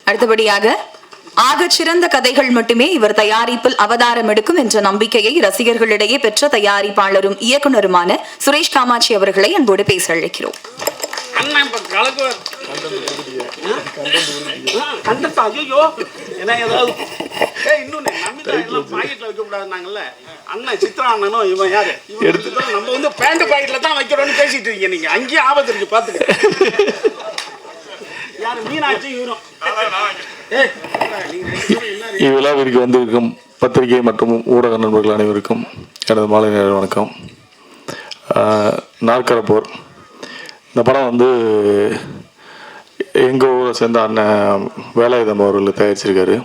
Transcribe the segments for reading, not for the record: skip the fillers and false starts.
அடுத்தபடியாக ஆகச் சிறந்த கதைகள் மட்டுமே இவர் தயாரிப்பில் அவதாரம் எடுக்கும் என்ற நம்பிக்கையை ரசிகர்களிடையே பெற்ற தயாரிப்பாளரும் இயக்குனருமான சுரேஷ் காமாட்சி அவர்களை அன்போடு பேச அழைக்கிறோம். அண்ணன் சித்ரா அண்ணனும் இவன் யாரு நம்ம வந்து பேண்ட் பாக்கெட்ல தான் வைக்கிறோம்னு பேசிட்டு இருக்கீங்க. நீங்க அங்கேயே ஆபத்து இருக்கு பாத்துக்க. யாரு மீனாட்சி இவரும். இவ்விழாவிற்கு வந்திருக்கும் பத்திரிகை மற்றும் ஊடக நண்பர்கள் அனைவருக்கும் எனது மாலை நேர வணக்கம். நாற்கரப்போர் இந்த படம் வந்து எங்கள் ஊரை சேர்ந்த அண்ணன் வேலாயுதம் அவர்கள் தயாரிச்சிருக்காரு.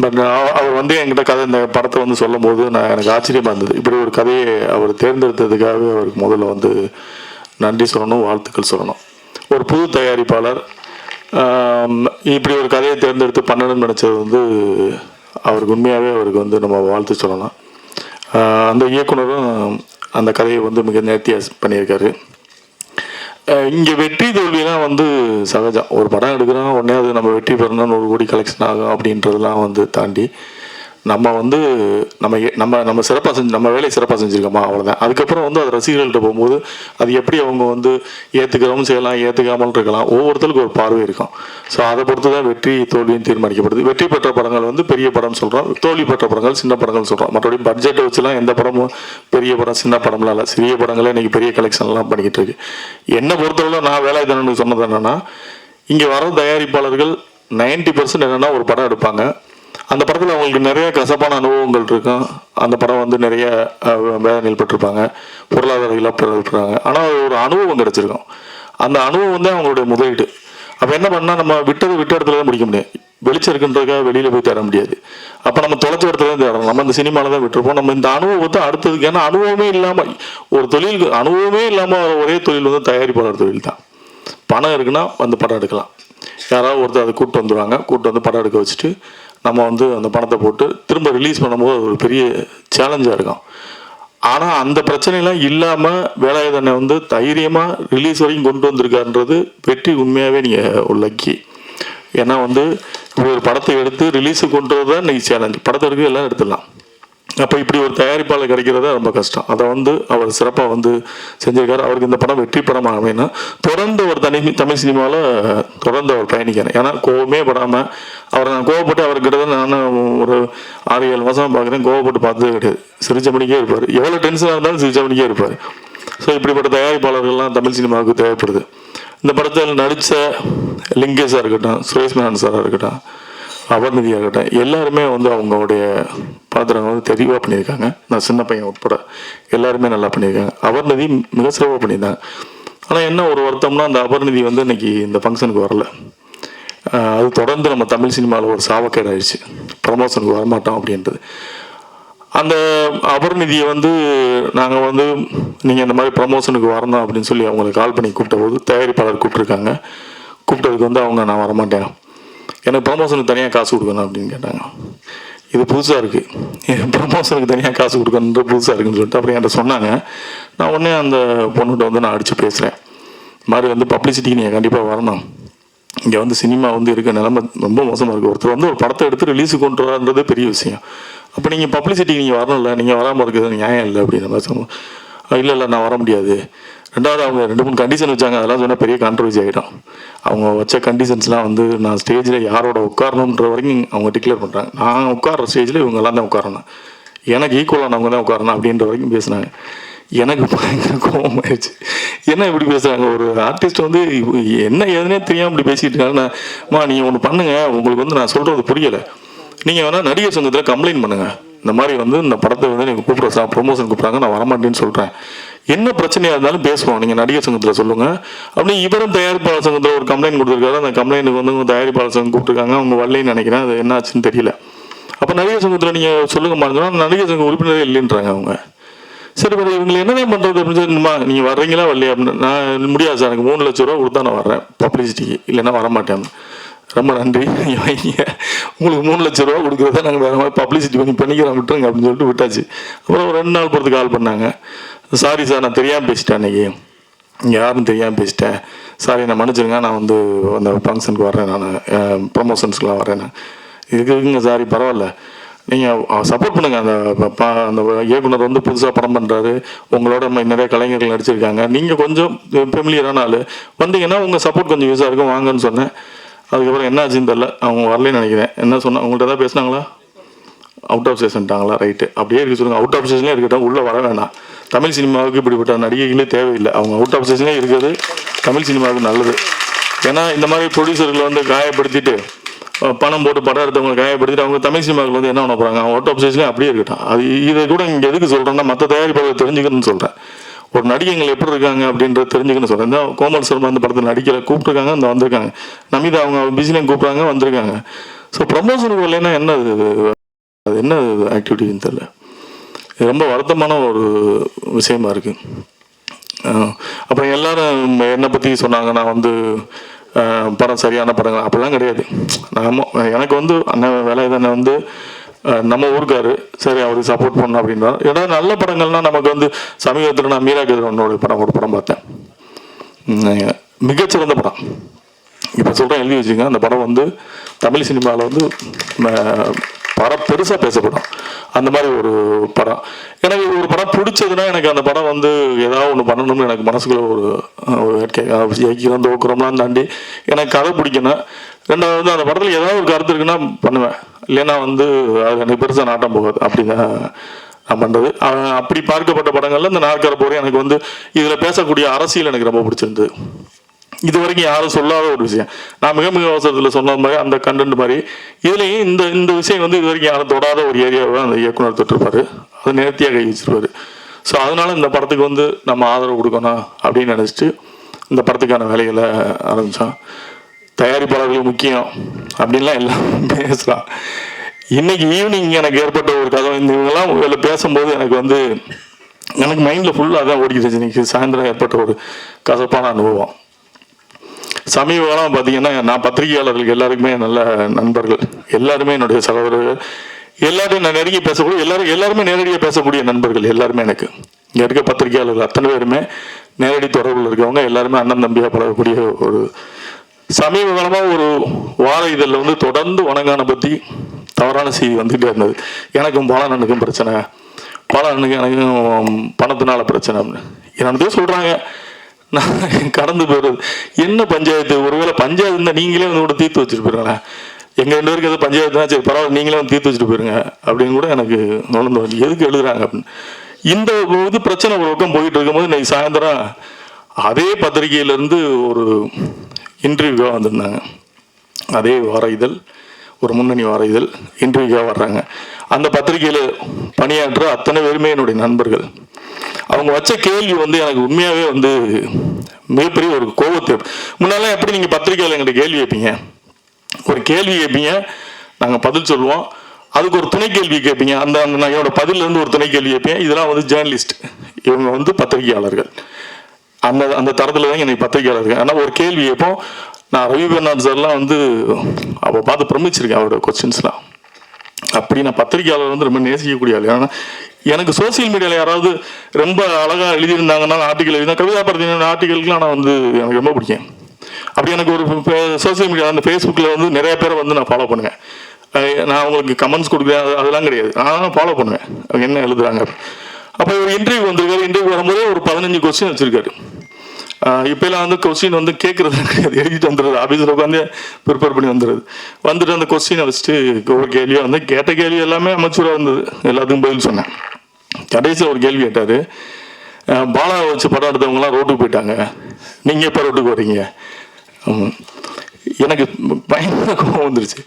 பட் அவர் வந்து என்கிட்ட கதை இந்த படத்தை வந்து சொல்லும் போது எனக்கு ஆச்சரியமாக இருந்தது. இப்படி ஒரு கதையை அவர் தேர்ந்தெடுத்ததுக்காகவே அவருக்கு முதல்ல வந்து நன்றி சொல்லணும், வாழ்த்துக்கள் சொல்லணும். ஒரு புது தயாரிப்பாளர் இப்படி ஒரு கதையை தேர்ந்தெடுத்து பண்ணணும்னு நினச்சது வந்து அவருக்கு உண்மையாகவே அவருக்கு வந்து நம்ம வாழ்த்து சொல்லலாம். அந்த இயக்குனரும் அந்த கதையை வந்து மிக நேர்த்தியாக பண்ணியிருக்காரு. இங்கே வெற்றி தோல்வியெல்லாம் வந்து சகஜம். ஒரு படம் எடுக்கிறோம், உடனே அது நம்ம வெற்றி பெறணும், 100 கோடி கலெக்ஷன் ஆகும் அப்படின்றதெல்லாம் வந்து தாண்டி நம்ம வந்து நம்ம சிறப்பாக நம்ம வேலையை சிறப்பாக செஞ்சுருக்கோமா, அவ்வளோதான். அதுக்கப்புறம் வந்து அது ரசிகர்கள்ட்ட போகும்போது அது எப்படி அவங்க வந்து ஏற்றுக்கிறவும் செய்யலாம், ஏற்றுக்காமல் இருக்கலாம். ஒவ்வொருத்தருக்கும் ஒரு பார்வை இருக்கும். ஸோ அதை பொறுத்து தான் வெற்றி தோல்வியும் தீர்மானிக்கப்படுது. வெற்றி பெற்ற படங்கள் வந்து பெரிய படம் சொல்கிறோம், தோல்வி பெற்ற படங்கள் சின்ன படங்கள் சொல்கிறோம். மற்றபடி பட்ஜெட்டை வச்சுலாம் எந்த படமும் பெரிய படம் சின்ன படம்லாம் இல்லை. சிறிய படங்களே இன்றைக்கி பெரிய கலெக்ஷன்லாம் பண்ணிக்கிட்டு இருக்கு. என்னை பொறுத்தவரை நான் வேலாயுதனுக்கு சொன்னது என்னென்னா, இங்கே வர தயாரிப்பாளர்கள் 90% என்னென்னா ஒரு படம் எடுப்பாங்க. அந்த படத்தில் அவங்களுக்கு நிறைய கசப்பான அனுபவங்கள் இருக்கும். அந்த படம் வந்து நிறைய வேதனையில் பட்டிருப்பாங்க, பொருளாதார இழப்புறாங்க. ஆனால் ஒரு அனுபவம் கிடச்சிருக்கும். அந்த அனுபவம் வந்து அவங்களுடைய முதலீடு. அப்போ என்ன பண்ணால் நம்ம விட்ட இடத்துல தான் முடிக்க முடியும். வெளிச்சம் இருக்குன்றதுக்காக வெளியில் போய் தேட முடியாது. அப்போ நம்ம தொலைச்ச இடத்துல தான் தேடணும். நம்ம இந்த சினிமாவில் தான் விட்டுருப்போம். நம்ம இந்த அனுபவத்தை அடுத்ததுக்கு, ஏன்னா அனுபவமே இல்லாமல் ஒரு தொழில், அனுபவமே இல்லாமல் ஒரே தொழில் வந்து தயாரிப்பாளர் தொழில் தான். பணம் இருக்குன்னா வந்து படம் எடுக்கலாம். யாராவது ஒருத்தர் அதை கூப்பிட்டு வந்துடுவாங்க, கூப்பிட்டு வந்து படம் எடுக்க வச்சுட்டு நம்ம வந்து அந்த பணத்தை போட்டு திரும்ப ரிலீஸ் பண்ணும்போது அது ஒரு பெரிய சேலஞ்சாக இருக்கும். ஆனால் அந்த பிரச்சனைலாம் இல்லாமல் வேலாயுதனை வந்து தைரியமாக ரிலீஸ் வரைக்கும் கொண்டு வந்திருக்காருன்றது வெற்றி. உண்மையாகவே நீங்கள் உள்ளக்கி. ஏன்னா வந்து இப்படி ஒரு படத்தை எடுத்து ரிலீஸுக்கு கொண்டு வரது தான் இன்றைக்கி சேலஞ்சு. படத்தை எடுக்க எல்லாம் எடுத்துடலாம். அப்போ இப்படி ஒரு தயாரிப்பாளர் கிடைக்கிறதா ரொம்ப கஷ்டம். அதை வந்து அவர் சிறப்பாக வந்து செஞ்சிருக்காரு. அவருக்கு இந்த படம் வெற்றி படமாக அமைனா தொடர்ந்து ஒரு தமிழ் சினிமாவில் தொடர்ந்து அவர் பயணிக்கிறேன். ஏன்னா கோவமே படாமல் அவரை நான் கோவப்பட்டு அவர்கிட்ட நான் ஒரு 6-7 மாதம் பார்க்குறேன். கோவப்பட்டு பார்த்ததே கிடையாது. சிரிச்ச மணிக்கே இருப்பார். எவ்வளோ டென்ஷனாக இருந்தாலும் சிரிச்ச மணிக்கே இருப்பார். ஸோ இப்படிப்பட்ட தயாரிப்பாளர்கள்லாம் தமிழ் சினிமாவுக்கு தேவைப்படுது. இந்த படத்தில் நடித்த லிங்கேஷாக இருக்கட்டும், சுரேஷ் மேனன் சாராக இருக்கட்டும், அபர்நிதியாக இருக்கட்டும், எல்லாருமே வந்து அவங்களுடைய பாத்திரங்கள் வந்து தெளிவாக பண்ணியிருக்காங்க. நான் சின்ன பையன் உட்பட எல்லாருமே நல்லா பண்ணியிருக்காங்க. அபர்நிதி மிக சிறப்பாக பண்ணியிருந்தாங்க. ஆனால் என்ன ஒரு வருத்தம்னா, அந்த அபர்நிதி வந்து இன்னைக்கு இந்த ஃபங்க்ஷனுக்கு வரல. அது தொடர்ந்து நம்ம தமிழ் சினிமாவில் ஒரு சாவக்கேடு ஆயிடுச்சு. ப்ரமோஷனுக்கு வரமாட்டோம் அப்படின்றது. அந்த அபர்நிதியை வந்து நாங்கள் வந்து நீங்கள் இந்த மாதிரி ப்ரமோஷனுக்கு வரணும் அப்படின்னு சொல்லி அவங்களுக்கு கால் பண்ணி கூப்பிட்ட போது தயாரிப்பாளர் கூப்பிட்ருக்காங்க. கூப்பிட்டதுக்கு வந்து அவங்க நான் வரமாட்டேன், எனக்கு ப்ரமோஷனுக்கு தனியாக காசு கொடுக்கணும் அப்படின்னு கேட்டாங்க. இது புதுசாக இருக்குது, ப்ரமோஷனுக்கு தனியாக காசு கொடுக்கணுன்ற புதுசாக இருக்குன்னு சொல்லிட்டு அப்புறம் என்கிட்ட சொன்னாங்க. நான் உடனே அந்த பொண்ணுகிட்ட வந்து நான் அடித்து பேசுகிறேன். இது மாதிரி வந்து பப்ளிசிட்டிக்கு நீங்கள் கண்டிப்பாக வரணும். இங்கே வந்து சினிமா வந்து இருக்க நிலைமை ரொம்ப மோசமாக இருக்குது. ஒருத்தர் வந்து ஒரு படத்தை எடுத்து ரிலீஸுக்கு கொண்டு வரான்றதே பெரிய விஷயம். அப்போ நீங்கள் பப்ளிசிட்டிக்கு நீங்கள் வரணும்ல, நீங்கள் வராமல் இருக்கிறது நியாயம் இல்லை அப்படின்ற மாதிரி சொன்னோம். இல்லை நான் வர முடியாது. ரெண்டாவது அவங்க 2-3 கண்டிஷன் வச்சாங்க. அதெல்லாம் சொன்னால் பெரிய கான்ட்ரவர்சி ஆகிடும். அவங்க வச்ச கண்டிஷன்ஸ்லாம் வந்து நான் ஸ்டேஜில் யாரோட உட்காரணுன்ற வரைக்கும் அவங்க டிக்ளேர் பண்ணுறாங்க. நான் உட்கார ஸ்டேஜில் இவங்கெல்லாம் தான் உட்காரணும், எனக்கு ஈக்குவலானவங்க தான் உட்காரணும் அப்படின்ற வரைக்கும் பேசுனாங்க. எனக்கு பயங்கர கோபம் ஆயிடுச்சு. என்ன இப்படி பேசுகிறாங்க? ஒரு ஆர்டிஸ்ட் வந்து என்ன எதுனே தெரியாமல் இப்படி பேசிகிட்டு இருக்காங்கம்மா. நீங்கள் ஒன்று பண்ணுங்கள், உங்களுக்கு வந்து நான் சொல்கிறது புரியலை, நீங்கள் வேணால் நடிகர் சங்கத்தில் கம்ப்ளைண்ட் பண்ணுங்கள். இந்த மாதிரி வந்து இந்த படத்தை வந்து நீங்கள் கூப்பிட்ற ப்ரொமோஷன் கூப்பிட்றாங்க, நான் வரமாட்டேன்னு சொல்கிறேன். என்ன பிரச்சனையாக இருந்தாலும் பேசுவோம், நீங்கள் நடிகர் சங்கத்தில் சொல்லுங்கள் அப்படின்னு. இவரும் தயாரிப்பாளர் சங்கத்தில் ஒரு கம்ப்ளைண்ட் கொடுத்துருக்காரு. அந்த கம்ப்ளைண்ட்டுக்கு வந்து தயாரிப்பாளர் சங்கம் கூப்பிட்டுருக்காங்க. அவங்க வரலைன்னு நினைக்கிறேன். அது என்ன ஆச்சுன்னு தெரியல. அப்போ நடிகர் சங்கத்தில் நீங்கள் சொல்லுங்க மாதிரி நடிகர் சங்கம் உறுப்பினரே இல்லைன்றாங்க அவங்க. சரி வேறு இவங்களை என்னதான் பண்ணுறது அப்படின்னு சொல்லிமா, நீங்கள் வர்றீங்களா வரலையா அப்படின்னு. நான் முடியாது சார், எனக்கு 3 லட்ச ரூபா கொடுத்தா நான் வர்றேன் பப்ளிசிட்டிக்கு, இல்லைன்னா வரமாட்டேன். ரொம்ப நன்றி, வைங்க, உங்களுக்கு 3 லட்ச ரூபா கொடுக்குறத நாங்கள் வேறு மாதிரி பப்ளிசிட்டி பண்ணிக்கிறோம், விட்டுருங்க அப்படின்னு சொல்லிட்டு விட்டாச்சு. அப்புறம் ஒரு 2 நாள் பொறுத்து கால் பண்ணாங்க. சாரி சார், நான் தெரியாமல் பேசிட்டேன் அன்றைக்கி, யாருன்னு தெரியாமல் பேசிட்டேன், சாரி நான் மன்னிச்சிருங்க, நான் வந்து அந்த ஃபங்க்ஷனுக்கு வரேன், நான் ப்ரமோஷன்ஸ்க்கெலாம் வரேன், நான் இருக்குங்க சாரி பரவாயில்ல, நீங்கள் சப்போர்ட் பண்ணுங்கள். அந்த இயக்குனர் வந்து புதுசாக படம் பண்ணுறாரு, உங்களோட நிறைய கலைஞர்கள் நடிச்சிருக்காங்க, நீங்கள் கொஞ்சம் ஃபெமிலியரான ஆள், வந்தீங்கன்னா உங்கள் சப்போர்ட் கொஞ்சம் யூஸாக இருக்கும், வாங்கன்னு சொன்னேன். அதுக்கப்புறம் என்ன ஆச்சுன்னு தெரில, அவங்க வரலன்னு நினைக்கிறேன். என்ன சொன்னால் உங்கள்கிட்ட தான் பேசினாங்களா, அவுட் ஆஃப் ஸ்டேஷன்ட்டாங்களா, ரைட்டு அப்படியே இருக்க சொல்லுங்கள். அவுட் ஆஃப் ஸ்டேஷனே இருக்கட்டும், உள்ளே வர வேணாம். தமிழ் சினிமாவுக்கு இப்படிப்பட்ட நடிகைகளே தேவையில்லை. அவங்க அவுட் ஆஃப் ஸ்டேஷனே இருக்கிறது தமிழ் சினிமாவுக்கு நல்லது. ஏன்னா இந்த மாதிரி ப்ரொடியூசர்களை வந்து காயப்படுத்திட்டு பணம் போட்டு படம் எடுத்தவங்களை காயப்படுத்திட்டு அவங்க தமிழ் சினிமாவுக்கு வந்து என்ன பண்ண போகிறாங்க, அவங்க அவுட் ஆஃப் ஸ்டேஷனே அப்படியே இருக்கட்டும். அது இதை கூட இங்கே எதுக்கு சொல்கிறேன்னா, மற்ற தயாரிப்பாளர்கள் தெரிஞ்சுக்கணும்னு சொல்கிறேன். ஒரு நடிகைகள் எப்படி இருக்காங்க அப்படின்றத தெரிஞ்சுக்கணும்னு சொல்கிறேன். இந்த கோமல் சர்மா அந்த படத்தில் நடிக்கலை, கூப்பிட்ருக்காங்க, இந்த வந்திருக்காங்க. நமிதா அவங்க பிஸிலையும் கூப்பிட்றாங்க, வந்திருக்காங்க. ஸோ ப்ரமோஷனுக்கு வரலைன்னா என்ன அது என்ன ஆக்டிவிட்டின்னு தெரியல. இது ரொம்ப வருத்தமான ஒரு விஷயமா இருக்குது. அப்புறம் எல்லாரும் என்னை பற்றி சொன்னாங்க, நான் வந்து படம் சரியான படங்கள் அப்படிலாம் கிடையாது. எனக்கு வந்து அண்ணன் வேலையை வந்து நம்ம ஊருக்காரு, சரி அவருக்கு சப்போர்ட் பண்ணணும் அப்படின்னா. ஏன்னா நல்ல படங்கள்னால் நமக்கு வந்து சமீபத்தில் நான் மீரா கதிரவனோட ஒரு படம் பார்த்தேன், மிகச்சிறந்த படம். இப்போ சொல்கிறேன், எழுதி வச்சுங்க. அந்த படம் வந்து தமிழ் சினிமாவில் வந்து பெருசாக பேசப்படும். அந்த மாதிரி ஒரு படம் எனக்கு ஒரு படம் பிடிச்சதுன்னா, எனக்கு அந்த படம் வந்து ஏதாவது ஒன்று பண்ணணும்னு எனக்கு மனசுக்குள்ள ஒரு ஜெயிக்கிறோம் தோக்குறோம்லாம் தாண்டி எனக்கு கதை பிடிக்கணும். ரெண்டாவது வந்து அந்த படத்தில் ஏதாவது ஒரு கருத்து இருக்குன்னா பண்ணுவேன், இல்லைன்னா வந்து அது எனக்கு பெருசாக நாட்டம் போகாது. அப்படி தான் நான் பண்ணுறது. அப்படி பார்க்கப்பட்ட படங்கள்ல இந்த நாற்கர போகிறேன் எனக்கு வந்து இதில் பேசக்கூடிய அரசியல் எனக்கு ரொம்ப பிடிச்சிருந்தது. இது வரைக்கும் யாரும் சொல்லாத ஒரு விஷயம். நான் மிக மிக அவசரத்தில் சொன்ன மாதிரி அந்த கண்டென்ட் மாதிரி இதுலேயும் இந்த விஷயம் வந்து இது வரைக்கும் யாரும் தொடாத ஒரு ஏரியாவை அந்த இயக்குனர் தொட்டிருப்பாரு, அதை நேர்த்தியாக கை வச்சிருப்பாரு. ஸோ அதனால இந்த படத்துக்கு வந்து நம்ம ஆதரவு கொடுக்கணும் அப்படின்னு நினச்சிட்டு இந்த படத்துக்கான வேலைகளை ஆரம்பித்தோம். தயாரிப்பாளர்கள் முக்கியம் அப்படின்லாம் எல்லாம் பேசலாம். இன்னைக்கு ஈவினிங் எனக்கு ஏற்பட்ட ஒரு கதை, இவங்கெல்லாம் இதில் பேசும்போது எனக்கு மைண்டில் ஃபுல்லாக தான் ஓடிக்கிட்டு. இன்னைக்கு சாயந்தரம் ஏற்பட்ட ஒரு கசப்பான அனுபவம். சமீப காலம் பார்த்தீங்கன்னா, நான் பத்திரிகையாளர்களுக்கு எல்லாருக்குமே நல்ல நண்பர்கள், எல்லாருமே என்னுடைய சகோதரர்கள், எல்லாரும் நான் நெருங்கி பேசக்கூடிய எல்லாருமே நேரடியாக பேசக்கூடிய நண்பர்கள் எல்லாருமே. எனக்கு இங்கே இருக்க பத்திரிகையாளர்கள் அத்தனை பேருமே நேரடி தொடர்பில் இருக்கவங்க, எல்லாருமே அண்ணன் தம்பியாக பழகக்கூடிய ஒரு சமீப காலமாக ஒரு வார இதழில் வந்து தொடர்ந்து வணங்கான பற்றி தவறான செய்தி வந்துகிட்டே இருந்தது. எனக்கும் பாலண்ணனுக்கும் பிரச்சனை, பாலண்ணனுக்கு எனக்கும் பணத்தினால பிரச்சனை அப்படின்னு என்னதோ சொல்கிறாங்க. நான் கடந்து போயிடுறது. என்ன பஞ்சாயத்து, ஒருவேளை பஞ்சாயத்து இருந்தால் நீங்களே வந்து கூட தீர்த்து வச்சுட்டு போயிருங்களா, எங்கள் 2 பேருக்கு எதாவது பஞ்சாயத்துனா சரி பரவாயில்ல நீங்களே வந்து தீர்த்து வச்சுட்டு போயிருங்க அப்படின்னு கூட எனக்கு நுழைந்து வந்து எதுக்கு எழுதுறாங்க அப்படின்னு. இந்த இது பிரச்சனை ஒரு பக்கம் போயிட்டு இருக்கும்போது இன்னைக்கு சாயந்தரம் அதே பத்திரிகையிலேருந்து ஒரு இன்டர்வியூவாக வந்திருந்தாங்க. அதே வார இதழ், ஒரு முன்னணி வார இதழ் இன்டர்வியூவாக வர்றாங்க. அந்த பத்திரிகையில் பணியாற்ற அத்தனை பேருமே என்னுடைய நண்பர்கள். அவங்க வச்ச கேள்வி வந்து எனக்கு உண்மையாகவே வந்து மிகப்பெரிய ஒரு கோபத்தை. முன்னாலாம் எப்படி நீங்கள் பத்திரிகையில் எங்கள்கிட்ட கேள்வி கேட்பீங்க, ஒரு கேள்வி கேட்பீங்க, நாங்கள் பதில் சொல்லுவோம், அதுக்கு ஒரு துணை கேள்வி கேட்பீங்க, அந்த என்னோட பதிலேருந்து ஒரு துணை கேள்வி கேட்பேன். இதெல்லாம் வந்து ஜேர்னலிஸ்ட், இவங்க வந்து பத்திரிகையாளர்கள். அந்த தரத்தில் தான் எனக்கு பத்திரிகையாளர்கள். ஆனால் ஒரு கேள்வி கேட்போம். நான் ரவி பெர்னாட் சார்லாம் வந்து அவள் பார்த்து பிரமிச்சிருக்கேன் அவரோட கொஸ்டின்ஸ்லாம். அப்படி நான் பத்திரிகையாளர் வந்து ரொம்ப நேசிக்கக்கூடிய ஆள். ஏன்னா எனக்கு சோசியல் மீடியாவில் யாராவது ரொம்ப அழகாக எழுதியிருந்தாங்கன்னா, ஆர்டிக்கல் எழுதினா, கவிதா பாரதியோட ஆர்டிக்கலுக்குலாம் நான் வந்து எனக்கு ரொம்ப பிடிக்கும். அப்படி எனக்கு ஒரு சோசியல் மீடியா அந்த ஃபேஸ்புக்கில் வந்து நிறைய பேரை வந்து நான் ஃபாலோ பண்ணுவேன். நான் அவங்களுக்கு கமெண்ட்ஸ் கொடுக்குறேன், அதெல்லாம் கிடையாது, நான் ஃபாலோ பண்ணுவேன் அவங்க என்ன எழுதுறாங்க. அப்போ ஒரு இன்டர்வியூ வந்திருக்காரு. இன்டர்வியூ வரும்போதே ஒரு 15 கொஸ்டின் வச்சுருக்காரு. இப்போலாம் வந்து கொஸ்டின் வந்து கேட்குறது கிடையாது, எழுதிட்டு வந்துடுறது, ஆஃபீஸில் உட்காந்து ப்ரிப்பேர் பண்ணி வந்துட்டு அந்த கொஸ்டினை வச்சுட்டு ஒரு கேள்வியாக வந்து கேட்ட கேள்வி எல்லாமே அமைச்சூராக இருந்தது, எல்லாத்துக்கும் பதில் சொன்னேன். கடைசியில் ஒரு கேள்வி கேட்டார், பாலாவை வச்சு படம் எடுத்தவங்களாம் ரோட்டுக்கு போயிட்டாங்க, நீங்கள் எப்போ ரோட்டுக்கு வர்றீங்க? எனக்கு பயங்கர கோபம் வந்துருச்சு.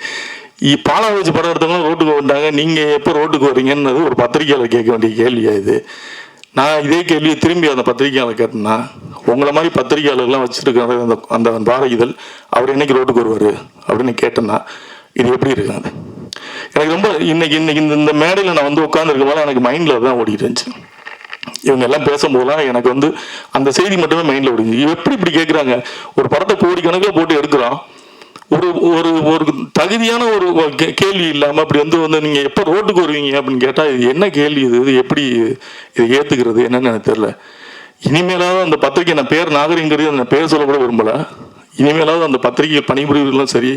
பாலாவை வச்சு படம் எடுத்தவங்களாம் ரோட்டுக்கு வந்துட்டாங்க, நீங்கள் எப்போ ரோட்டுக்கு வர்றீங்கன்னு ஒரு பத்திரிகையாளர் கேட்க வேண்டிய கேள்வியா இது? நான் இதே கேள்வியை திரும்பி அந்த பத்திரிகையாளர் கேட்டேன்னா, உங்களை மாதிரி பத்திரிகையாளர்லாம் வச்சுருக்கிற அந்த வார இதழ் அவர் என்னைக்கு ரோட்டுக்கு வருவார் அப்படின்னு கேட்டேன்னா இது எப்படி இருக்காது? எனக்கு ரொம்ப இன்னைக்கு இந்த மேடையில் நான் வந்து உட்காந்துருக்கனால எனக்கு மைண்டில் தான் ஓடிட்டு இருந்துச்சு. இவங்க எல்லாம் பேசும்போதெல்லாம் எனக்கு வந்து அந்த செய்தி மட்டுமே மைண்டில் ஓடிச்சு. எப்படி இப்படி கேட்குறாங்க? ஒரு படத்தை கோடிக்கணக்கில் போட்டு எடுக்கிறோம், ஒரு ஒரு ஒரு தகுதியான ஒரு கேள்வி இல்லாமல் அப்படி வந்து நீங்கள் எப்போ ரோட்டுக்கு வருவீங்க அப்படின்னு கேட்டால் இது என்ன கேள்வி, இது எப்படி இதை ஏற்றுக்கிறது என்னன்னு எனக்கு தெரியல. இனிமேலாவது அந்த பத்திரிகை, நான் பேர் நாகரிகங்கிறது அந்த பேர் சொல்ல கூட விரும்பலை, இனிமேலாவது அந்த பத்திரிகை பணிபுரிவர்களும் சரி,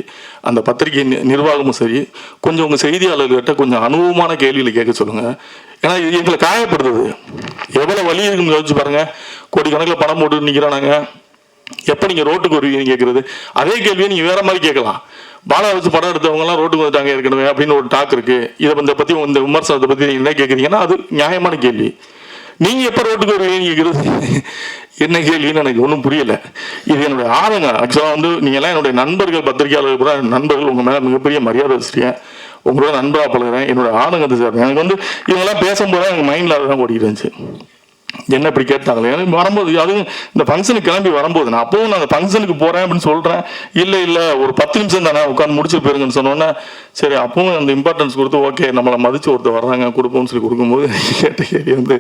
அந்த பத்திரிகை நிர்வாகமும் சரி, கொஞ்சம் உங்கள் செய்தியாளர்கிட்ட கொஞ்சம் அனுபவமான கேள்வியில் கேட்க சொல்லுங்கள். ஏன்னா இது எங்களை காயப்படுத்துது. எவ்வளோ வலி இருக்குன்னு யோசிச்சு பாருங்கள். கோடிக்கணக்கில் பணம் போட்டு நிற்கிறானாங்க, எப்போ நீங்கள் ரோட்டுக்கு வருவீங்கன்னு கேட்குறது. அதே கேள்வியை நீங்கள் வேறு மாதிரி கேட்கலாம். பாலா வச்சு படம் எடுத்தவங்கலாம் ரோட்டுக்கு வந்துட்டாங்க ஏற்கனவே அப்படின்னு ஒரு டாக் இருக்குது. இதை பற்றி இந்த விமர்சனத்தை பற்றி நீங்கள் என்ன கேட்குறீங்கன்னா அது நியாயமான கேள்வி. நீங்கள் எப்போ ரோட்டுக்கு வருவீங்கன்னு கேட்குறது என்ன கேள்வின்னு எனக்கு ஒன்றும் புரியலை. இது என்னுடைய ஆதங்கம். ஆக்சுவலாக வந்து நீங்கள்லாம் என்னுடைய நண்பர்கள், பத்திரிகையாளர்கள் கூட நண்பர்கள், உங்கள் மேலே மிகப்பெரிய மரியாதை வச்சுருக்கேன், உங்களோட நண்பராக பழகிறேன். என்னோட ஆதங்கத்தை சார் எனக்கு வந்து இவங்கெல்லாம் பேசும்போது எனக்கு மைண்டில் அதுதான் ஓடிட்டு இருந்துச்சு. என்ன இப்படி கேட்டாங்களே எனக்கு வரும்போது, அதுவும் இந்த ஃபங்க்ஷனுக்கு கிளம்பி வரும்போது நான் அப்பவும் நான் அந்த ஃபங்க்ஷனுக்கு போகிறேன் அப்படின்னு சொல்கிறேன். இல்லை ஒரு 10 நிமிஷம் தானே உட்காந்து முடிச்சுட்டு போயிருங்கன்னு சொன்னோன்னே சரி அப்பவும் அந்த இம்பார்ட்டன்ஸ் கொடுத்து ஓகே நம்மளை மதித்து ஒருத்தர் வர்றாங்க கொடுப்போம்னு சொல்லி கொடுக்கும்போது கேட்ட கேள்வி வந்து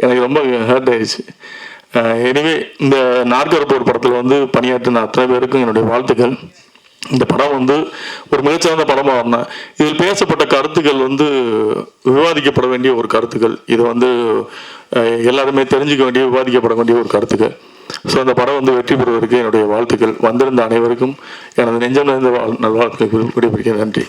எனக்கு ரொம்ப ஹர்ட் ஆயிடுச்சு. எனிவே இந்த நாற்கரப்போர் படத்தில் வந்து பணியாற்றின அத்தனை பேருக்கும் என்னுடைய வாழ்த்துக்கள். இந்த படம் வந்து ஒரு மிகச்சிறந்த படமாக வரணும். இதில் பேசப்பட்ட கருத்துக்கள் வந்து விவாதிக்கப்பட வேண்டிய ஒரு கருத்துக்கள். இதை வந்து எல்லாருமே தெரிஞ்சுக்க வேண்டிய, விவாதிக்கப்பட வேண்டிய ஒரு கருத்துக்கள். ஸோ அந்த படம் வந்து வெற்றி பெறுவதற்கு என்னுடைய வாழ்த்துக்கள். வந்திருந்த அனைவருக்கும் எனது நெஞ்சம் நிறைந்த நல்வாழ்த்துக்களை விடைபெறுகிறேன். நன்றி.